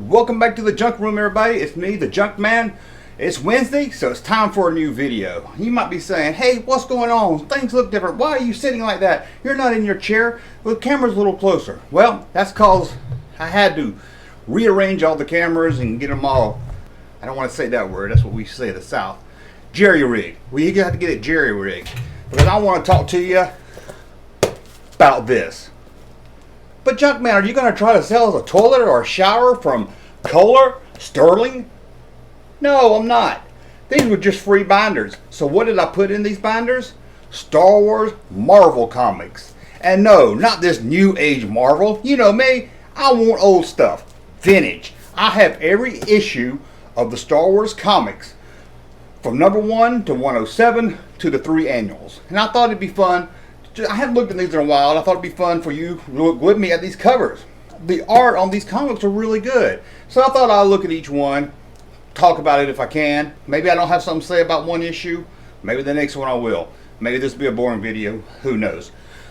Welcome back to the Junk Room, everybody. It's me, the Junkman. It's Wednesday, so it's time for a new video. You might be saying, hey, what's going on? Things look different. Why are you sitting like that? You're not in your chair. Well, the camera's a little closer. Well, that's because I had to rearrange all the cameras and get them all, I don't want to say that word, that's what we say in the South, jerry-rigged. Well, you have to get it jerry-rigged because I want to talk to you about this. But Junkman, are you going to try to sell us a toilet or a shower from Kohler, Sterling? No, I'm not. These were just free binders. So what did I put in these binders? Star Wars Marvel comics. And no, not this new age Marvel. You know me, I want old stuff. Vintage. I have every issue of the Star Wars comics from number 1 to 107 to the 3 annuals. And I thought it'd be fun. I haven't looked at these in a while, and I thought it'd be fun for you to look with me at these covers. The art on these comics are really good. So I thought I'd look at each one, talk about it if I can. Maybe I don't have something to say about one issue. Maybe the next one I will. Maybe this will be a boring video. Who knows?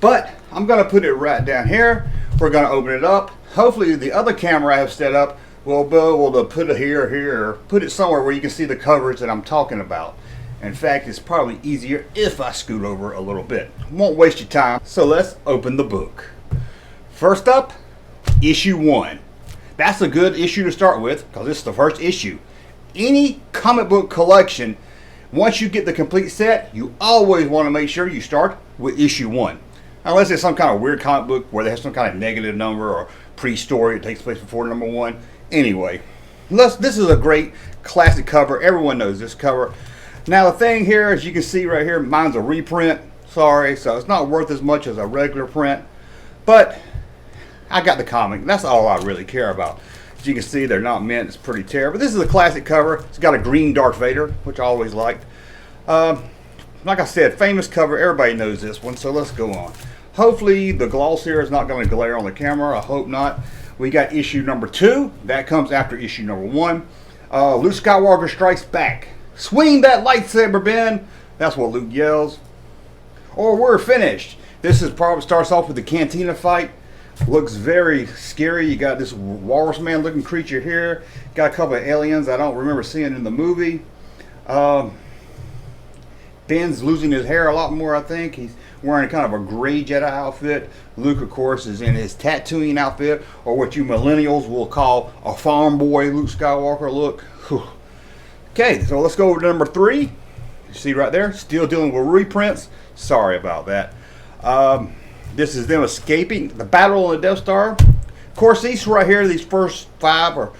But I'm going to put it right down here. We're going to open it up. Hopefully the other camera I have set up will be able to put it here, or put it somewhere where you can see the covers that I'm talking about. In fact, it's probably easier if I scoot over a little bit. Won't waste your time. So let's open the book. First up, issue 1. That's a good issue to start with because it's the first issue. Any comic book collection, once you get the complete set, you always want to make sure you start with issue 1. Unless it's some kind of weird comic book where they have some kind of negative number or pre-story that takes place before number 1. Anyway, this is a great classic cover. Everyone knows this cover. Now the thing here, as you can see right here, mine's a reprint. Sorry, so it's not worth as much as a regular print. But I got the comic. That's all I really care about. As you can see, they're not mint. It's pretty tear. But this is a classic cover. It's got a green Darth Vader, which I always liked. Like I said, famous cover. Everybody knows this one, so let's go on. Hopefully the gloss here is not going to glare on the camera. I hope not. We got issue number 2. That comes after issue number 1. Luke Skywalker Strikes Back. Swing that lightsaber, Ben. That's what Luke yells. Or we're finished. This is probably starts off with the cantina fight. Looks very scary. You got this walrus man looking creature here. Got a couple of aliens I don't remember seeing in the movie. Ben's losing his hair a lot more, I think. He's wearing kind of a gray Jedi outfit. Luke, of course, is in his tattooing outfit, or what you millennials will call a farm boy Luke Skywalker look. Whew. Okay, so let's go over to number 3. You see right there, still dealing with reprints. Sorry about that. This is them escaping the battle on the Death Star. Of course, these right here, these first 5, or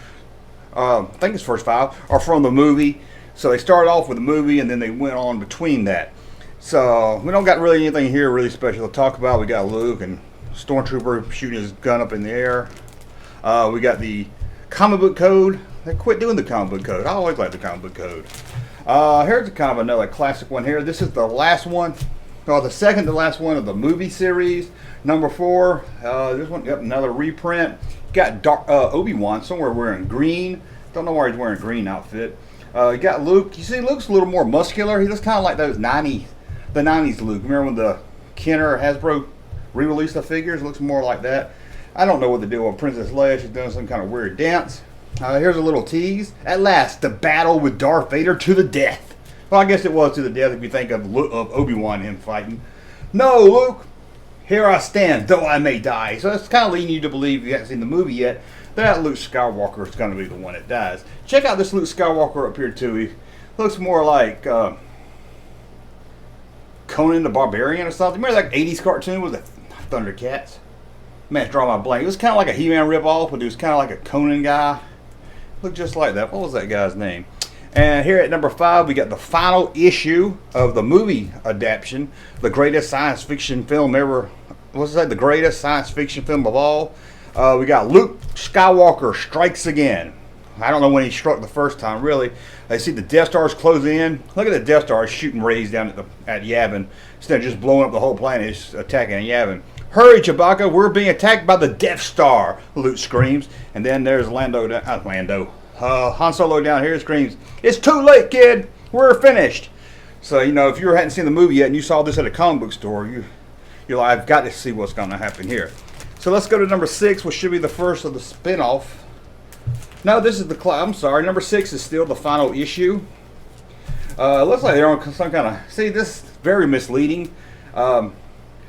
I think it's first 5, are from the movie. So they started off with the movie, and then they went on between that. So we don't got really anything here really special to talk about. We got Luke and Stormtrooper shooting his gun up in the air. We got the comic book code. They quit doing the comic book code. I always like the comic book code. Here's kind of another classic one here. This is the last one, or the second to last one of the movie series. Number 4. This one got another reprint. Got Obi-Wan somewhere wearing green. Don't know why he's wearing a green outfit. You got Luke. You see, Luke's a little more muscular. He looks kind of like those 90s Luke. Remember when the Kenner Hasbro re-released the figures? It looks more like that. I don't know what to do with Princess Leia. She's doing some kind of weird dance. Here's a little tease. At last, the battle with Darth Vader to the death. Well, I guess it was to the death if you think of Obi-Wan him fighting. No, Luke, here I stand, though I may die. So it's kind of leading you to believe, if you haven't seen the movie yet, that Luke Skywalker is going to be the one that dies. Check out this Luke Skywalker up here, too. He looks more like Conan the Barbarian or something. Remember that 80s cartoon with the Thundercats? Man, it's drawing my blank. It was kind of like a He-Man ripoff, but he was kind of like a Conan guy. Looked just like that. What was that guy's name? And here at number 5, we got the final issue of the movie adaptation, the greatest science fiction film ever. What's that? The greatest science fiction film of all. We got Luke Skywalker Strikes Again. I don't know when he struck the first time, really. I see the Death Stars closing in. Look at the Death Stars shooting rays down at Yavin. Instead of just blowing up the whole planet, it's attacking Yavin. Hurry, Chewbacca, we're being attacked by the Death Star, Luke screams. And then there's Han Solo down here screams, it's too late, kid, we're finished. So, you know, if you hadn't seen the movie yet and you saw this at a comic book store, you're like, I've got to see what's going to happen here. So let's go to number 6, which should be the first of the spin-off No, this is the I'm sorry. Number 6 is still the final issue. Looks like they're on some kind of. See, this is very misleading.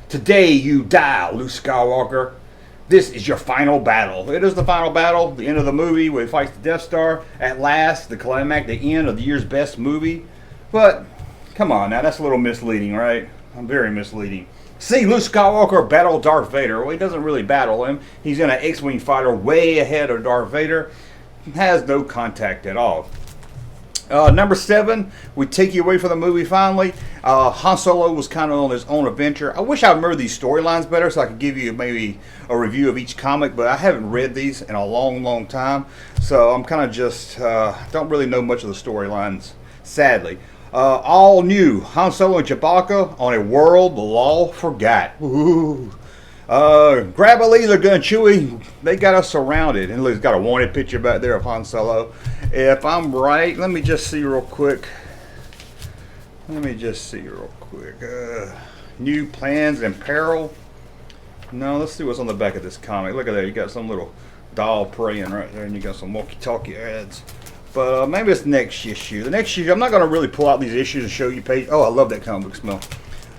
Today you die, Luke Skywalker. This is your final battle. It is the final battle, the end of the movie where he fights the Death Star. At last, the climax, the end of the year's best movie. But, come on now, that's a little misleading, right? I'm very misleading. See Luke Skywalker battle Darth Vader. Well, he doesn't really battle him. He's in an X-Wing fighter way ahead of Darth Vader. Has no contact at all. Number 7, we take you away from the movie finally. Han Solo was kind of on his own adventure. I wish I remember these storylines better so I could give you maybe a review of each comic, but I haven't read these in a long time. So I'm kind of just, don't really know much of the storylines, sadly. All new, Han Solo and Chewbacca on a world the law forgot. Ooh. Grab a laser gun, Chewie. They got us surrounded. And look, it's got a wanted picture back there of Han Solo. If I'm right, let me just see real quick. New plans in peril. No, let's see what's on the back of this comic. Look at that. You got some little doll praying right there, and you got some walkie-talkie ads. But maybe it's next issue. The next issue, I'm not going to really pull out these issues and show you page. Oh, I love that comic book smell.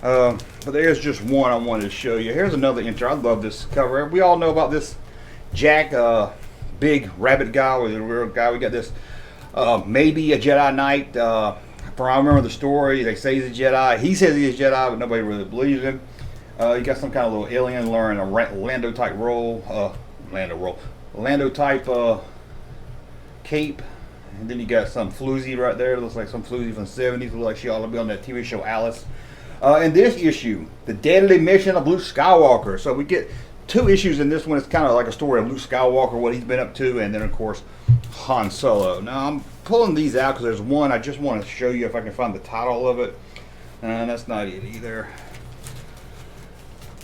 But there's just one I wanted to show you. Here's another intro. I love this cover. We all know about this Jack, big rabbit guy or the real guy. We got this maybe a Jedi Knight. From I remember the story, they say he's a Jedi. He says he's a Jedi, but nobody really believes him. You got some kind of little alien wearing a Lando type Lando type cape. And then you got some floozy right there. It looks like some floozy from the 70s. Looks like she ought to be on that TV show Alice. In this issue, the deadly mission of Luke Skywalker. So we get 2 issues in this one. It's kind of like a story of Luke Skywalker, what he's been up to, and then of course Han Solo. Now I'm pulling these out because there's one I just want to show you if I can find the title of it. That's not it either.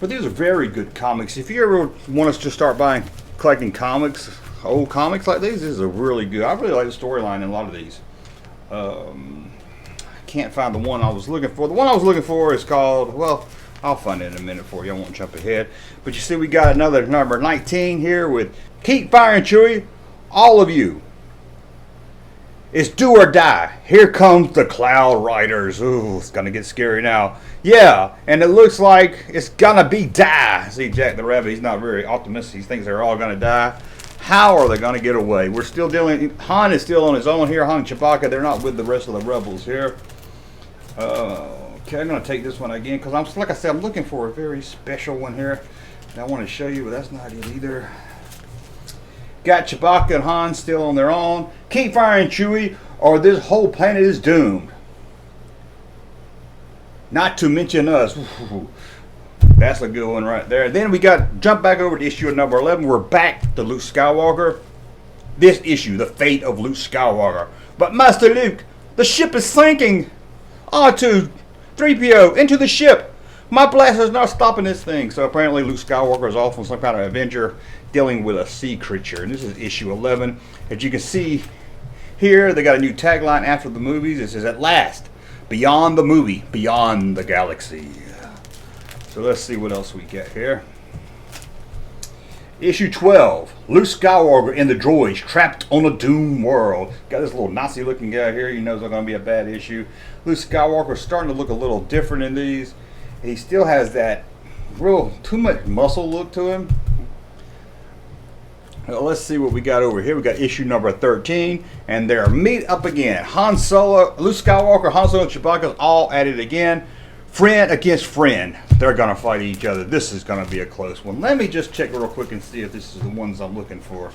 But these are very good comics. If you ever want us to start collecting comics, old comics like these, this is a really good. I really like the storyline in a lot of these. Can't find the one I was looking for. The one I was looking for is called, well, I'll find it in a minute for you. I won't jump ahead. But you see we got another number 19 here with keep firing, Chewie. All of you. It's do or die. Here comes the Cloud Riders. Ooh, it's going to get scary now. Yeah, and it looks like it's going to be die. See, Jack the Rabbit, he's not very optimistic. He thinks they're all going to die. How are they going to get away? We're still dealing, Han is still on his own here. Han and Chewbacca, they're not with the rest of the rebels here. Okay, I'm going to take this one again because like I said, I'm looking for a very special one here that I want to show you, but that's not it either. Got Chewbacca and Han still on their own. Keep firing, Chewie, or this whole planet is doomed. Not to mention us. That's a good one right there. Then we got, jump back over to issue number 11. We're back to Luke Skywalker. This issue, the fate of Luke Skywalker. But Master Luke, the ship is sinking. R2, 3PO, into the ship. My blaster's not stopping this thing. So apparently Luke Skywalker is off on some kind of adventure dealing with a sea creature. And this is issue 11. As you can see here, they got a new tagline after the movies. It says, at last, beyond the movie, beyond the galaxy. So let's see what else we get here. Issue 12, Luke Skywalker and the droids trapped on a doomed world. Got this little Nazi looking guy here. You know it's going to be a bad issue. Luke Skywalker's starting to look a little different in these. He still has that real too much muscle look to him. Well, let's see what we got over here. We got issue number 13, and they're meet up again. Han Solo, Luke Skywalker, Han Solo, and Chewbacca all at it again. Friend against friend. They're going to fight each other. This is going to be a close one. Let me just check real quick and see if this is the ones I'm looking for.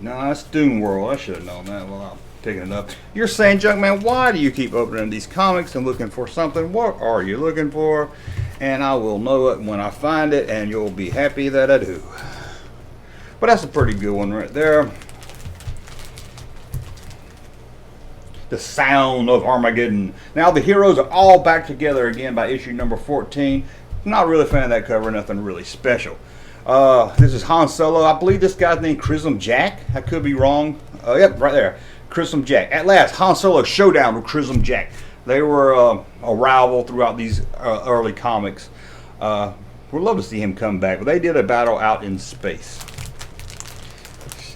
No, that's Doom World. I should have known that while I'm picking it up. You're saying, Junkman, why do you keep opening these comics and looking for something? What are you looking for? And I will know it when I find it, and you'll be happy that I do. But that's a pretty good one right there. The Sound of Armageddon. Now the heroes are all back together again by issue number 14. Not really a fan of that cover, nothing really special. This is Han Solo. I believe this guy's named Crimson Jack. I could be wrong. Yep, right there. Crimson Jack. At last, Han Solo showdown with Crimson Jack. They were a rival throughout these early comics. We'd love to see him come back, but they did a battle out in space.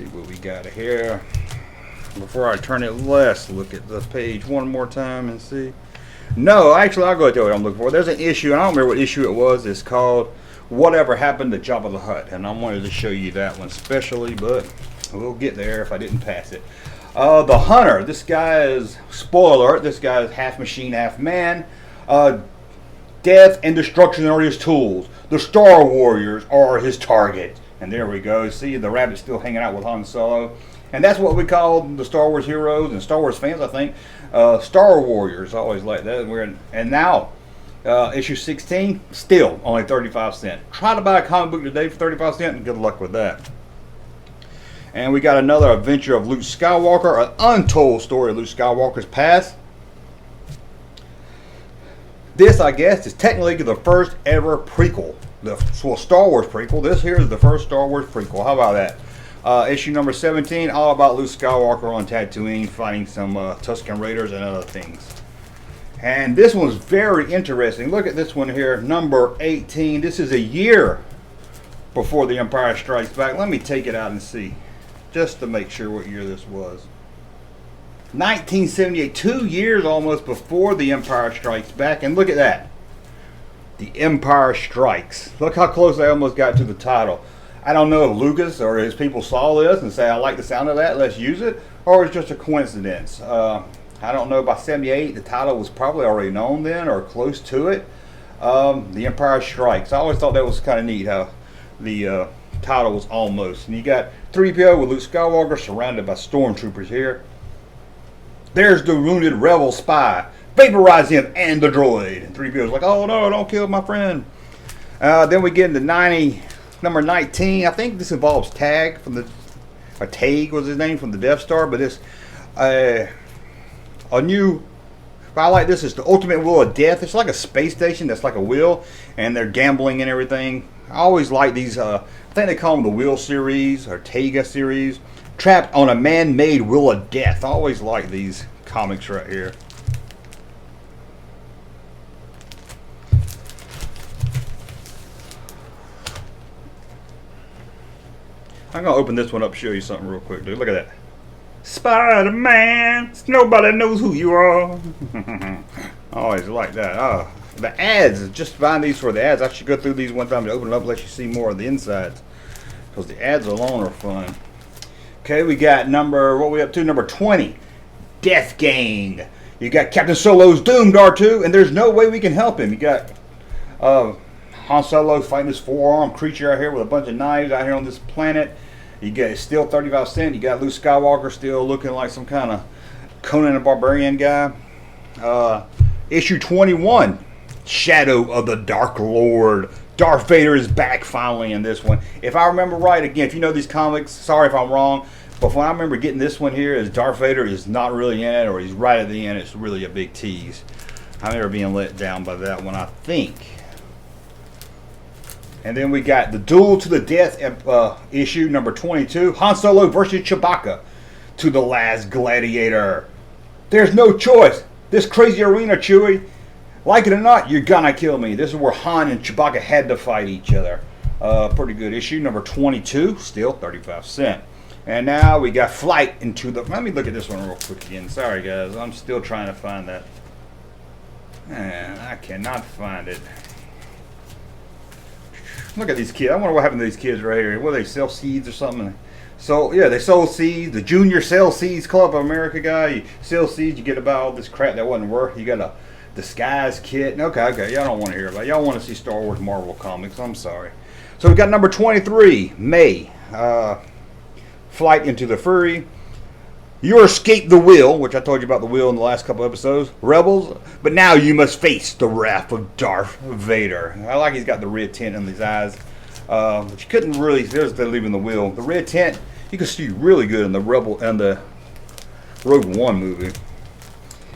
see what we got here. Before I turn it, let's look at the page one more time and see. No, actually, I'll go tell you what I'm looking for. There's an issue, and I don't remember what issue it was. It's called Whatever Happened to Jabba the Hutt, and I wanted to show you that one especially, but we'll get there if I didn't pass it. The Hunter. This guy is, spoiler alert, this guy is half machine, half man. Death and destruction are his tools. The Star Warriors are his target. And there we go. See, the rabbit's still hanging out with Han Solo. And that's what we call the Star Wars heroes and Star Wars fans, I think. Star Warriors, always like that. And now, issue 16, still only 35 cents. Try to buy a comic book today for 35 cents, and good luck with that. And we got another adventure of Luke Skywalker, an untold story of Luke Skywalker's past. This, I guess, is technically the first ever prequel. The Star Wars prequel. This here is the first Star Wars prequel. How about that? Issue number 17, all about Luke Skywalker on Tatooine fighting some Tusken Raiders and other things. And this one's very interesting. Look at this one here, number 18. This is a year before The Empire Strikes Back. Let me take it out and see, just to make sure what year this was. 1978, 2 years almost before The Empire Strikes Back. And look at that. The Empire Strikes. Look how close I almost got to the title. I don't know if Lucas or his people saw this and say, I like the sound of that, let's use it. Or it's just a coincidence. I don't know, by 78, the title was probably already known then or close to it. The Empire Strikes. I always thought that was kind of neat how the title was almost. And you got 3PO with Luke Skywalker surrounded by stormtroopers here. There's the wounded rebel spy. Vaporize him and the droid. And 3PO's like, oh no, don't kill my friend. Then we get into number 19. I think this involves Tag from the, or Tag was his name, from the Death Star. But it's a new, I like this, it's the ultimate wheel of death. It's like a space station that's like a wheel, and they're gambling and everything. I always like these, I think they call them the Wheel series or Tega series. Trapped on a man-made wheel of death. I always like these comics right here. I'm going to open this one up, show you something real quick, dude. Look at that. Spider-Man, nobody knows who you are. I always like that. The ads, just buying these for the ads. I should go through these one time to open it up, let you see more of the insides. Because the ads alone are fun. Okay, we got what are we up to? Number 20, Death Gang. You got Captain Solo's doomed, R2, and there's no way we can help him. You got Han Solo fighting this four-armed creature out here with a bunch of knives out here on this planet. You got, it's still 35 cents. You got Luke Skywalker still looking like some kind of Conan the Barbarian guy. Issue 21, Shadow of the Dark Lord. Darth Vader is back finally in this one. If I remember right, again, if you know these comics, sorry if I'm wrong, but when I remember getting this one here, is Darth Vader is not really in it, or he's right at the end. It's really a big tease. I remember being let down by that one, I think. And then we got the Duel to the Death issue, number 22. Han Solo versus Chewbacca to the last gladiator. There's no choice. This crazy arena, Chewie. Like it or not, you're gonna kill me. This is where Han and Chewbacca had to fight each other. Pretty good issue, number 22, still 35 cents. And now we got Flight into the... Let me look at this one real quick again. Sorry, guys. I'm still trying to find that. And I cannot find it. Look at these kids. I wonder what happened to these kids right here. What, they sell seeds or something? So, yeah, they sold seeds. The Junior Sell Seeds Club of America guy. You sell seeds, you get about all this crap that wasn't worth. You got a disguise kit. Okay, y'all don't want to hear about it. Y'all want to see Star Wars Marvel comics. I'm sorry. So we got number 23, May. Flight into the Fury. You escaped the wheel, which I told you about the wheel in the last couple episodes. Rebels. But now you must face the wrath of Darth Vader. I like he's got the red tint in his eyes. But you couldn't really, there's the leaving the wheel. The red tint, you can see really good in the Rebel and the Rogue One movie.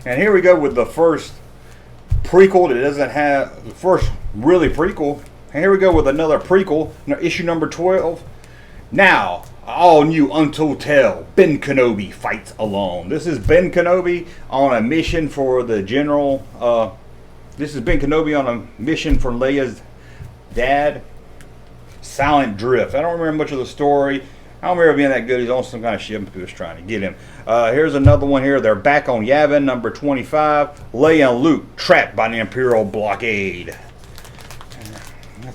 And here we go with the first prequel that doesn't have, the first really prequel. And here we go with another prequel, issue number 12. Now, all new Untold Tale, Ben Kenobi fights alone. This is Ben Kenobi on a mission for the general. This is Ben Kenobi on a mission for Leia's dad, Silent Drift. I don't remember much of the story. I don't remember being that good. He's on some kind of ship. Who was trying to get him. Here's another one here. They're back on Yavin, number 25. Leia and Luke trapped by the Imperial blockade.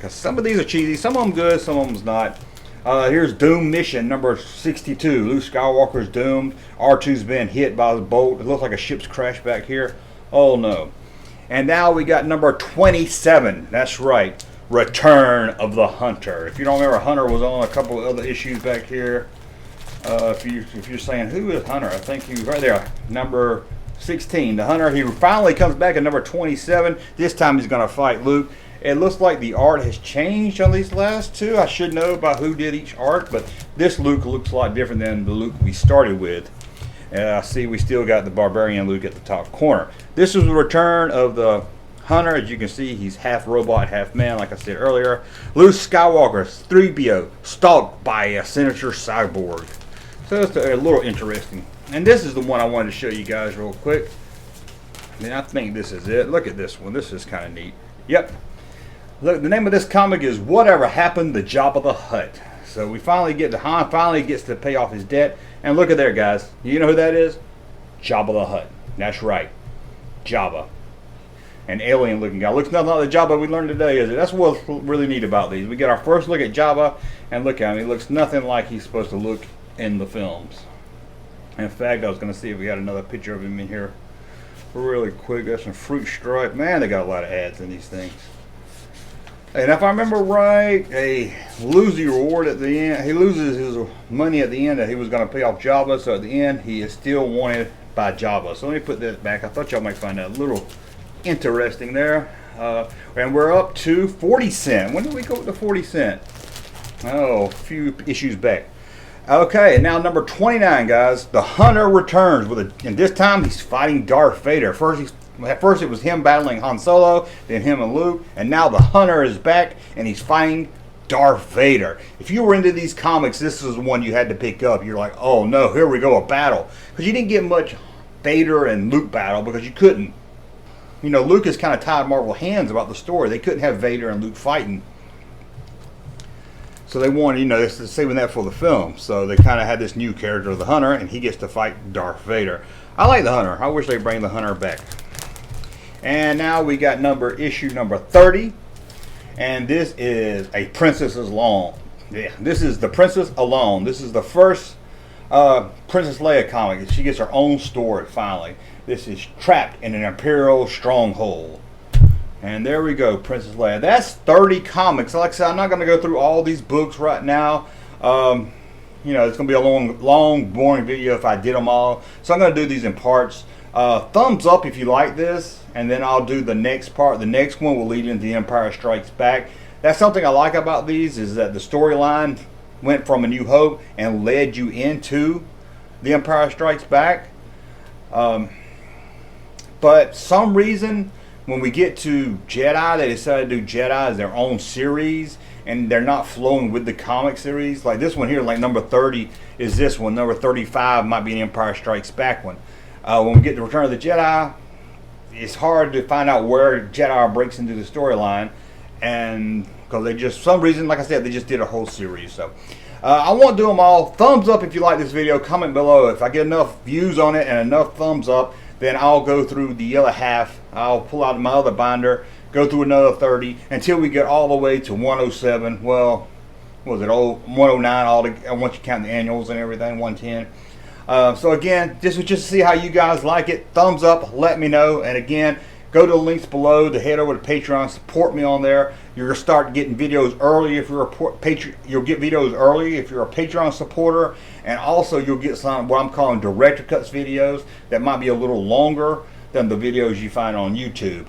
Some of these are cheesy. Some of them good. Some of them's not. Here's Doom Mission number 62. Luke Skywalker's doomed. R2's been hit by the bolt. It looks like a ship's crashed back here. Oh no. And now we got number 27. That's right. Return of the Hunter. If you don't remember, Hunter was on a couple of other issues back here. If you're saying, who is Hunter? I think he was right there. Number 16. The Hunter, he finally comes back at number 27. This time he's going to fight Luke. It looks like the art has changed on these last two. I should know about who did each art, but this Luke looks a lot different than the Luke we started with. I see we still got the Barbarian Luke at the top corner. This is the return of the Hunter. As you can see, he's half robot, half man, like I said earlier. Luke Skywalker, 3PO, stalked by a Senator Cyborg. So it's a little interesting. And this is the one I wanted to show you guys real quick. I think this is it. Look at this one. This is kind of neat. Yep. Look, the name of this comic is Whatever Happened to Jabba the Hutt. So we finally get to Han finally gets to pay off his debt. And look at there, guys. You know who that is? Jabba the Hutt. That's right. Jabba. An alien looking guy. Looks nothing like the Jabba we learned today, is it? That's what's really neat about these. We get our first look at Jabba, and look at him. He looks nothing like he's supposed to look in the films. In fact, I was going to see if we got another picture of him in here really quick. Got some fruit stripe. Man, they got a lot of ads in these things. And if I remember right, he loses the reward at the end. He loses his money at the end that he was going to pay off Jabba. So at the end, he is still wanted by Jabba. So let me put this back. I thought y'all might find that a little interesting there. And we're up to 40 cent. When did we go up to 40 cent? Oh, a few issues back. Okay, and now number 29, guys. The Hunter returns and this time he's fighting Darth Vader. At first it was him battling Han Solo, then him and Luke, and now the Hunter is back and he's fighting Darth Vader. If you were into these comics, this is the one you had to pick up. You're like, oh no, here we go, a battle. Because you didn't get much Vader and Luke battle because you couldn't. You know, Luke has kind of tied Marvel hands about the story. They couldn't have Vader and Luke fighting. So they wanted, you know, they're saving that for the film. So they kind of had this new character, the Hunter, and he gets to fight Darth Vader. I like the Hunter. I wish they'd bring the Hunter back. And now we got issue number 30. And this is A Princess Alone. Yeah, this is The Princess Alone. This is the first Princess Leia comic. She gets her own story finally. This is Trapped in an Imperial Stronghold. And there we go, Princess Leia. That's 30 comics. Like I said, I'm not going to go through all these books right now. You know, it's going to be a long, boring video if I did them all. So I'm going to do these in parts. Thumbs up if you like this, and then I'll do the next part. The next one will lead into The Empire Strikes Back. That's something I like about these, is that the storyline went from A New Hope and led you into The Empire Strikes Back. But some reason when we get to Jedi, they decided to do Jedi as their own series, and they're not flowing with the comic series. Like this one here, like number 30 is this one. Number 35 might be an Empire Strikes Back one. When we get to Return of the Jedi, it's hard to find out where Jedi breaks into the storyline, and because they just, for some reason, like I said, they just did a whole series. So I won't do them all. Thumbs up if you like this video. Comment below. If I get enough views on it and enough thumbs up, then I'll go through the other half. I'll pull out my other binder, go through another 30 until we get all the way to 107. Well, what was it, 109 all together, once you count the annuals and everything, 110. So again, this was just to see how you guys like it. Thumbs up, let me know. And again, go to the links below to head over to Patreon, support me on there. You're gonna start getting videos early if you're a Patreon. You'll get videos early if you're a Patreon supporter, and also you'll get some what I'm calling director cuts videos that might be a little longer than the videos you find on YouTube.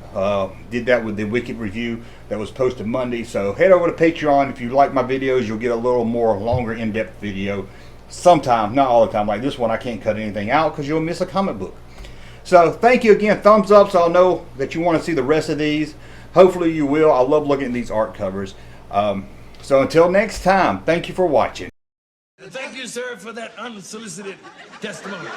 Did that with the Wicked review that was posted Monday. So head over to Patreon. If you like my videos, you'll get a little more longer, in-depth video. Sometimes, not all the time. Like this one, I can't cut anything out because you'll miss a comic book. So thank you again. Thumbs up so I'll know that you want to see the rest of these. Hopefully you will. I love looking at these art covers. So until next time, thank you for watching. Thank you, sir, for that unsolicited testimony.